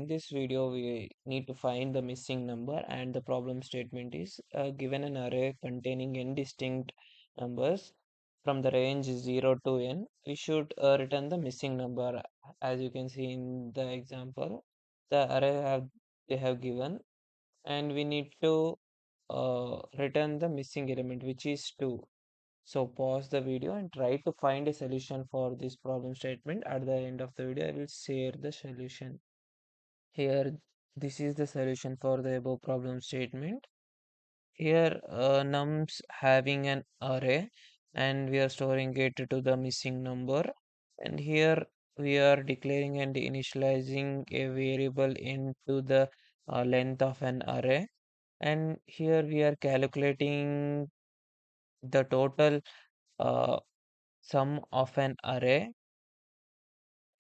this video, we need to find the missing number, and the problem statement is given an array containing n distinct numbers from the range 0 to n. We should return the missing number. As you can see in the example, the array they have given, and we need to return the missing element, which is 2. So pause the video and try to find a solution for this problem statement. At the end of the video, I will share the solution. Here, this is the solution for the above problem statement. Here, nums having an array, and we are storing it to the missing number. And here we are declaring and initializing a variable into the length of an array. And here we are calculating the total uh, sum of an array.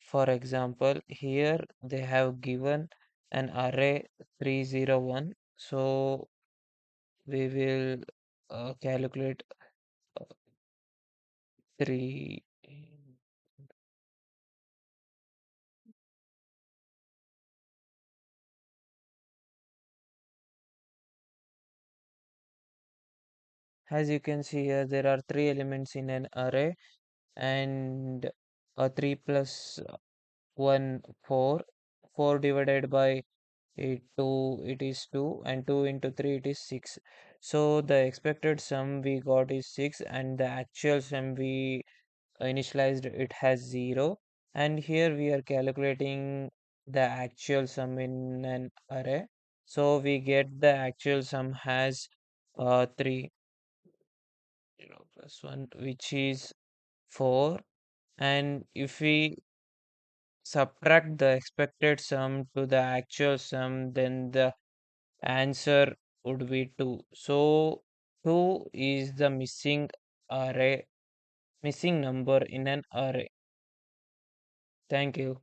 For example, here they have given an array 301. So we will calculate 3. As you can see here, there are 3 elements in an array, and 3 plus 1, 4. 4 divided by 2, it is 2, and 2 into 3, it is 6. So the expected sum we got is 6, and the actual sum we initialized it has 0. And here we are calculating the actual sum in an array. So we get the actual sum has 3, 0 plus 1, which is 4. And if we subtract the expected sum to the actual sum, then the answer would be 2. So 2 is the missing number in an array. Thank you.